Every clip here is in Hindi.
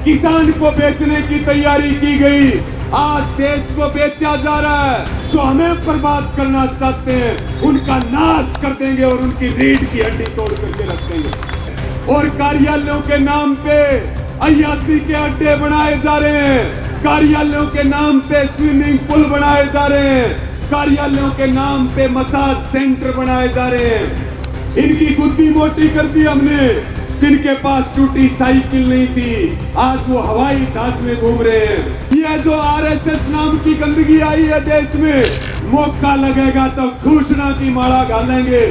किसान को बेचने की तैयारी की गई। आज देश को बेचा जा रहा है। जो हमें बर्बाद करना चाहते हैं उनका नाश कर देंगे और उनकी रीढ़ की हड्डी तोड़ करके रख देंगे। और कार्यालयों के नाम पे अय्यासी के अड्डे बनाए जा रहे हैं, कार्यालयों के नाम पे स्विमिंग पूल बनाए जा रहे हैं, कार्यालयों के नाम पे मसाज सेंटर बनाए जा रहे हैं। इनकी बुद्धि मोटी कर दी हमने। जिनके पास टूटी साइकिल नहीं थी आज वो हवाई जहाज में घूम रहे हैं। ये जो आरएसएस नाम की गंदगी आई है देश में, मौका लगेगा तो घोषणा की माला घालेंगे।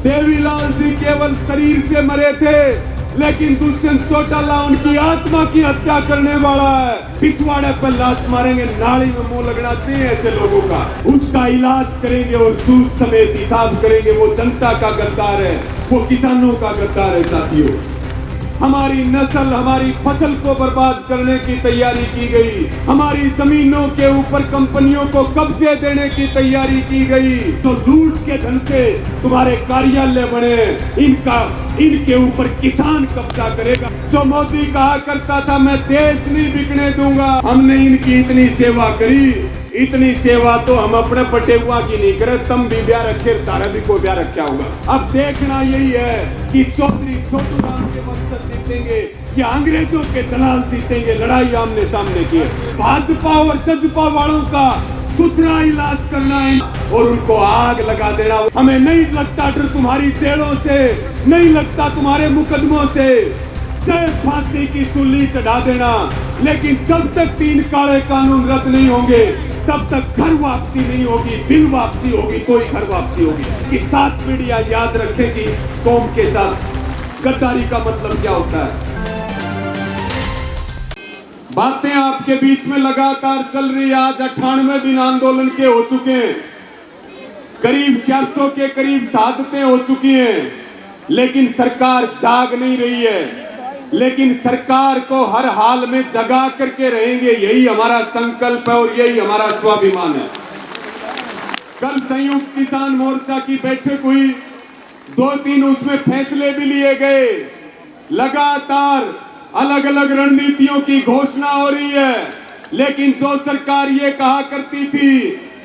देवीलाल जी केवल शरीर से मरे थे, लेकिन दुष्यंत चौटाला उनकी आत्मा की हत्या करने वाला है। पिछवाड़े पर लात मारेंगे, नाली में मुंह लगना चाहिए ऐसे लोगों का। उसका इलाज करेंगे और सूद समेत हिसाब करेंगे। वो जनता का गद्दार है, वो किसानों का गद्दार है। साथियों, हमारी नस्ल, हमारी फसल को बर्बाद करने की तैयारी की गई। हमारी जमीनों के ऊपर कंपनियों को कब्जे देने की तैयारी की गई। तो लूट के धन से तुम्हारे कार्यालय बने, इनके ऊपर किसान कब्जा करेगा। जो मोदी कहा करता था मैं देश नहीं बिकने दूंगा, हमने इनकी इतनी सेवा करी, इतनी सेवा तो हम अपने पटेुआ की नहीं करे। तम भी ब्याह रखे, तारा भी को ब्याह रखा होगा। अब देखना यही है कि चौधरी छोटू राम के वंशज जीतेंगे या अंग्रेजों के दलाल जीतेंगे। लड़ाई आमने सामने की। भाजपा और जजपा वालों का सुथरा इलाज करना है और उनको आग लगा देना। हमें नहीं लगता डर तुम्हारी जेलों से, नहीं लगता तुम्हारे मुकदमों से। चाहे फांसी की सूली चढ़ा देना, लेकिन जब तक 3 काले कानून रद्द नहीं होंगे तब तक घर वापसी नहीं होगी। बिल वापसी होगी तो ही घर वापसी होगी। कि 7 पीढ़ियां याद रखें कि इस कौम के साथ गद्दारी का मतलब क्या होता है। बातें आपके बीच में लगातार चल रही है। आज 98 दिन आंदोलन के हो चुके हैं, करीब 400 के करीब शहादतें हो चुकी हैं, लेकिन सरकार जाग नहीं रही है। लेकिन सरकार को हर हाल में जगा करके रहेंगे, यही हमारा संकल्प है और यही हमारा स्वाभिमान है। कल संयुक्त किसान मोर्चा की बैठक हुई, 2-3 उसमें फैसले भी लिए गए। लगातार अलग अलग रणनीतियों की घोषणा हो रही है, लेकिन जो सरकार ये कहा करती थी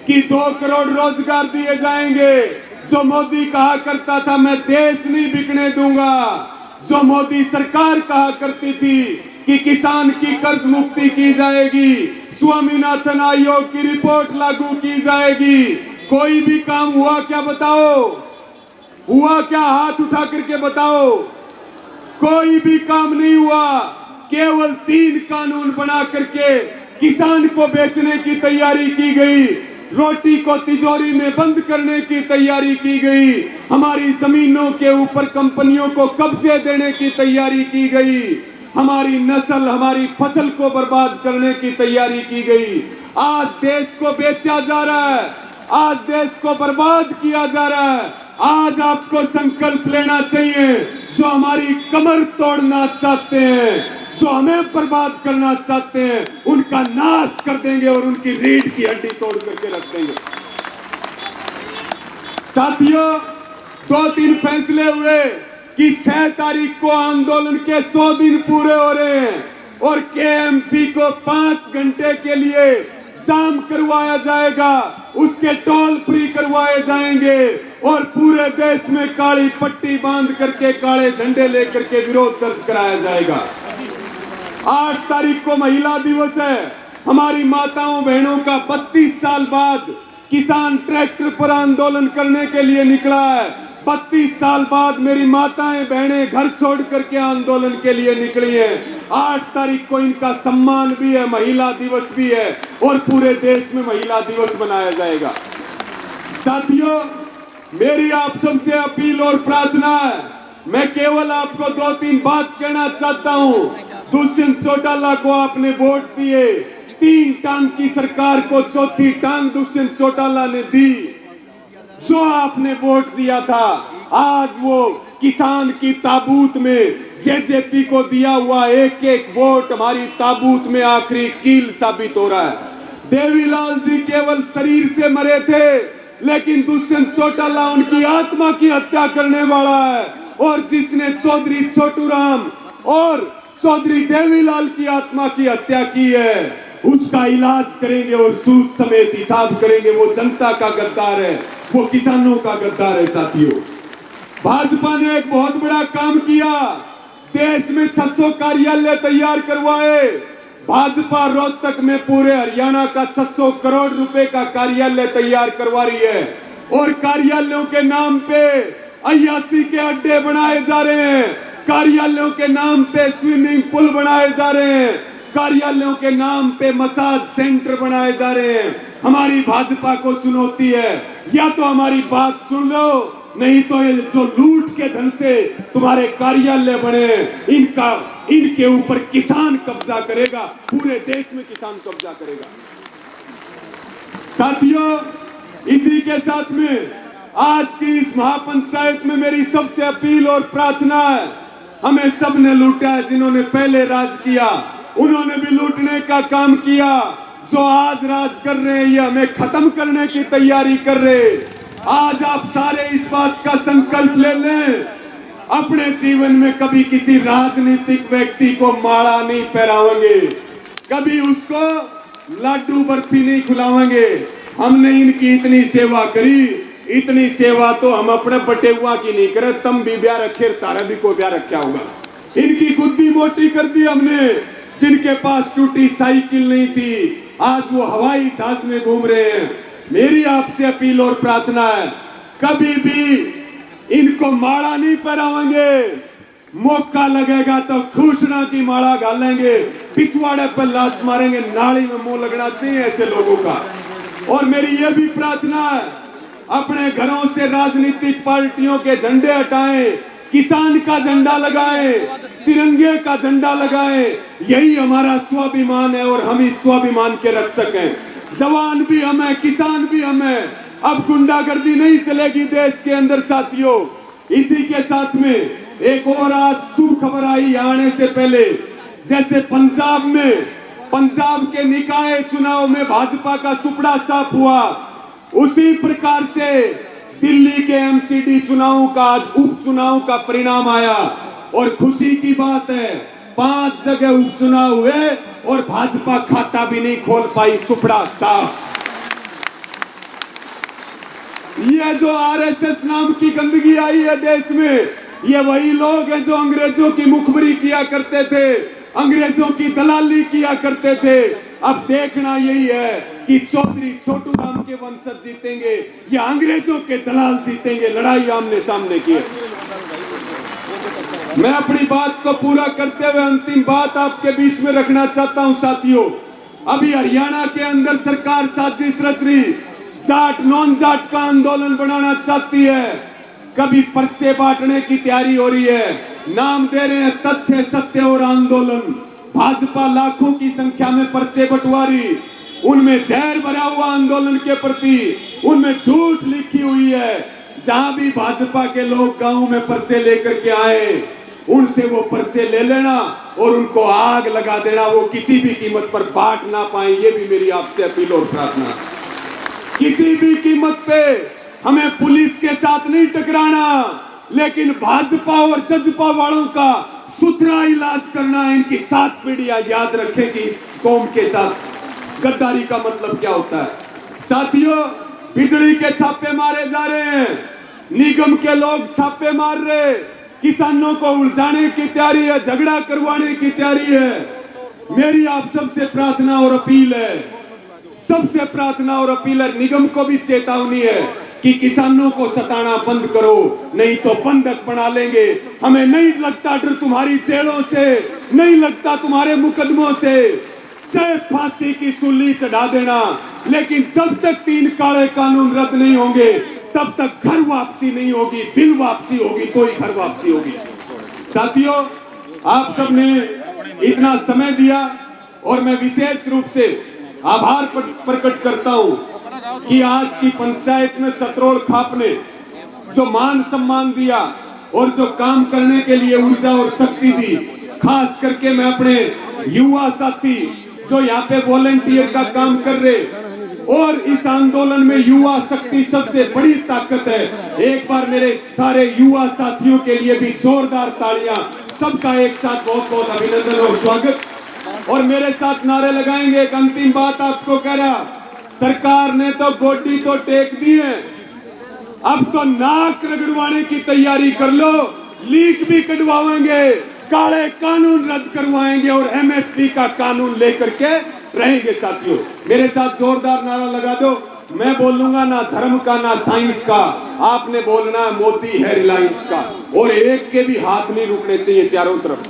कि 2 करोड़ रोजगार दिए जाएंगे, जो मोदी कहा करता था मैं देश नहीं बिकने दूंगा, जो मोदी सरकार कहा करती थी कि किसान की कर्ज मुक्ति की जाएगी, स्वामीनाथन आयोग की रिपोर्ट लागू की जाएगी, कोई भी काम हुआ क्या बताओ? हुआ क्या? हाथ उठा करके बताओ। कोई भी काम नहीं हुआ। केवल 3 कानून बना करके किसान को बेचने की तैयारी की गई, रोटी को तिजोरी में बंद करने की तैयारी की गई, हमारी जमीनों के ऊपर कंपनियों को कब्जे देने की तैयारी की गई, हमारी नस्ल, हमारी फसल को बर्बाद करने की तैयारी की गई। आज देश को बेचा जा रहा है, आज देश को बर्बाद किया जा रहा है। आज आपको संकल्प लेना चाहिए। जो हमारी कमर तोड़ना चाहते हैं, जो हमें बर्बाद करना चाहते हैं, उनका नाश कर देंगे और उनकी रीढ़ की हड्डी तोड़ करके रख देंगे। साथियों, 2-3 फैसले हुए कि 6 तारीख को आंदोलन के 100 दिन पूरे हो रहे हैं और केएमपी को 5 घंटे के लिए जाम करवाया जाएगा, उसके टोल फ्री करवाए जाएंगे और पूरे देश में काली पट्टी बांध करके काले झंडे लेकर के विरोध दर्ज कराया जाएगा। 8 तारीख को महिला दिवस है। हमारी माताओं बहनों का 32 साल बाद किसान ट्रैक्टर पर आंदोलन करने के लिए निकला है। 32 साल बाद मेरी माताएं बहनें घर छोड़ करके आंदोलन के लिए निकली हैं। 8 तारीख को इनका सम्मान भी है, महिला दिवस भी है और पूरे देश में महिला दिवस मनाया जाएगा। साथियों, मेरी आप सबसे अपील और प्रार्थना है, मैं केवल आपको 2-3 बात कहना चाहता हूं। दुष्यंत चौटाला को आपने वोट दिए, 3 टांग की सरकार को 4थी टांग दुष्यंत चौटाला ने दी। जो आपने वोट दिया था, आज वो किसान की ताबूत में जेजेपी को दिया हुआ एक वोट हमारी ताबूत में आखिरी कील साबित हो रहा है। देवीलाल जी केवल शरीर से मरे थे, लेकिन दुष्यंत चौटाला उनकी आत्मा की हत्या करने वाला है। और जिसने चौधरी छोटू राम और चौधरी देवीलाल की आत्मा की हत्या की है, उसका इलाज करेंगे और सूद समेत हिसाब करेंगे। वो जनता का गद्दार है, वो किसानों का गद्दार है। साथियों, भाजपा ने एक बहुत बड़ा काम किया, देश में 600 कार्यालय तैयार करवाए। भाजपा रोहतक में पूरे हरियाणा का 600 करोड़ रुपए का कार्यालय तैयार करवा रही है और कार्यालयों के नाम पे अय्यासी के अड्डे बनाए जा रहे हैं, कार्यालयों के नाम पे स्विमिंग पूल बनाए जा रहे हैं, कार्यालयों के नाम पे मसाज सेंटर बनाए जा रहे हैं। हमारी भाजपा को चुनौती है, या तो हमारी बात सुन लो, नहीं तो ये जो लूट के धन से तुम्हारे कार्यालय बने, इनके ऊपर किसान कब्जा करेगा, पूरे देश में किसान कब्जा करेगा। साथियों, इसी के साथ में आज की इस महापंचायत में मेरी सबसे अपील और प्रार्थना है, हमें सबने लूटा है। जिन्होंने पहले राज किया उन्होंने भी लूटने का काम किया। जो आज राज कर रहे हैं ये हमें खत्म करने की तैयारी कर रहे। आज आप सारे इस बात का संकल्प ले लें, अपने जीवन में कभी किसी राजनीतिक व्यक्ति को माला नहीं पहराएंगे, कभी उसको लड्डू बर्फी नहीं खिलाएंगे। हमने इनकी इतनी सेवा करी, इतनी सेवा तो हम अपने बटेुआ की नहीं करे, तम भी ब्याह रखे, तारा भी को ब्याह रखा होगा। इनकी गुद्दी मोटी कर दी हमने। जिनके पास टूटी साइकिल नहीं थी, आज वो हवाई जहाज में घूम रहे हैं। मेरी आपसे अपील और प्रार्थना है, कभी भी इनको माला नहीं पहराएंगे। मौका लगेगा तो घोषणा की माला घालेंगे, पिछवाड़े पर लात मारेंगे, नाली में मुंह लगना चाहिए ऐसे लोगों का। और मेरी ये भी प्रार्थना है, अपने घरों से राजनीतिक पार्टियों के झंडे हटाएं, किसान का झंडा लगाएं, तिरंगे का झंडा लगाएं। यही हमारा स्वाभिमान है और हम इस स्वाभिमान के रख सकें। जवान भी हम हैं, किसान भी हम हैं। अब गुंडागर्दी नहीं चलेगी देश के अंदर। साथियों, इसी के साथ में एक और आज शुभ खबर आई आने से पहले, जैसे पंजाब के निकाय चुनाव में भाजपा का सुपड़ा साफ हुआ, उसी प्रकार से दिल्ली के एमसीडी चुनाव का आज उपचुनाव का परिणाम आया। और खुशी की बात है, 5 जगह उपचुनाव हुए और भाजपा खाता भी नहीं खोल पाई, सुपड़ा साफ। ये जो आरएसएस नाम की गंदगी आई है देश में, ये वही लोग हैं जो अंग्रेजों की मुखबरी किया करते थे, अंग्रेजों की दलाली किया करते थे। अब देखना यही है कि चौधरी छोटू राम के वंशज जीतेंगे या अंग्रेजों के दलाल जीतेंगे। लड़ाई आमने सामने की है। मैं अपनी बात को पूरा करते हुए अंतिम बात आपके बीच में रखना चाहता हूं। साथियों, अभी हरियाणा के अंदर सरकार साजिश रच रही, जाट नॉन जाट का आंदोलन बनाना चाहती है। कभी पर्चे बांटने की तैयारी हो रही है, नाम दे रहे हैं तथ्य सत्य और आंदोलन। भाजपा लाखों की संख्या में पर्चे बंटवा रही, उनमें जहर भरा हुआ आंदोलन के प्रति, उनमें झूठ लिखी हुई है। जहां भी भाजपा के लोग गांव में पर्चे लेकर के आए, उनसे वो पर्चे ले लेना और उनको आग लगा देना, वो किसी भी कीमत पर बांट ना पाए। ये भी मेरी आपसे अपील और प्रार्थना। किसी भी कीमत पे हमें पुलिस के साथ नहीं टकराना, लेकिन भाजपा और जजपा वालों का सुथरा इलाज करना है। इनकी 7 पीढ़ियां याद रखें कि इस कौम के साथ गद्दारी का मतलब क्या होता है। साथियों, बिजली के छापे मारे जा रहे हैं, निगम के लोग छापे मार रहे, किसानों को उलझाने की तैयारी है, झगड़ा करवाने की तैयारी है। मेरी आप सबसे प्रार्थना और अपील है, सबसे प्रार्थना और अपील है, निगम को भी चेतावनी है कि किसानों को सताना बंद करो, नहीं तो बंधक बना लेंगे। हमें नहीं लगता डर तुम्हारी जेलों से, नहीं लगता तुम्हारे मुकदमों से, चाहे फांसी की सूली चढ़ा देना, लेकिन जब तक 3 काले कानून रद्द नहीं होंगे तब तक घर वापसी नहीं होगी, बिल वापसी होगी तो ही घर वापसी होगी। साथियों, आप सबने इतना समय दिया और मैं विशेष रूप से आभार प्रकट करता हूं कि आज की पंचायत में सतरोड़ खाप ने जो मान सम्मान दिया और जो काम करने के लिए ऊर्जा और शक्ति दी, खास करके मैं अपने युवा साथी जो यहाँ पे वॉलंटियर का काम कर रहे, और इस आंदोलन में युवा शक्ति सबसे बड़ी ताकत है। एक बार मेरे सारे युवा साथियों के लिए भी जोरदार तालियां सबका एक साथ बहुत बहुत अभिनंदन और स्वागत। और मेरे साथ नारे लगाएंगे। एक अंतिम बात आपको कह रहा, सरकार ने तो गोडी तो टेक दी है, अब तो नाक रगड़वाने की तैयारी कर लो। लीक भी कटवाएंगे, काले कानून रद्द करवाएंगे और एमएसपी का कानून लेकर के रहेंगे। साथियों मेरे साथ जोरदार नारा लगा दो। मैं बोलूंगा ना धर्म का ना साइंस का, आपने बोलना है मोदी है रिलायंस का। और एक के भी हाथ नहीं रुकने चाहिए चारों तरफ।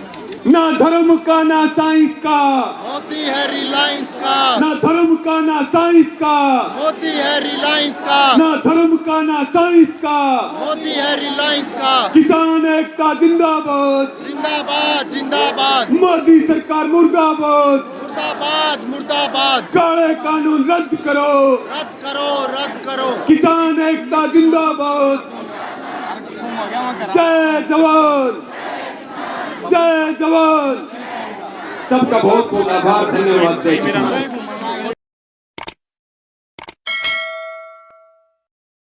ना धर्म का ना साइंस का, मोदी है रिलायंस का। ना धर्म का ना साइंस का, मोदी है रिलायंस का। ना धर्म का ना साइंस का, मोदी है रिलायंस का। किसान एकता जिंदाबाद, जिंदाबाद जिंदाबाद। मोदी सरकार मुर्दाबाद, मुर्दाबाद मुर्दाबाद। काले कानून रद्द करो, रद्द करो रद्द करो। किसान एकता जिंदाबाद। जय जवान, जय जवान। सबका बहुत बहुत आभार, धन्यवाद। जय किसान।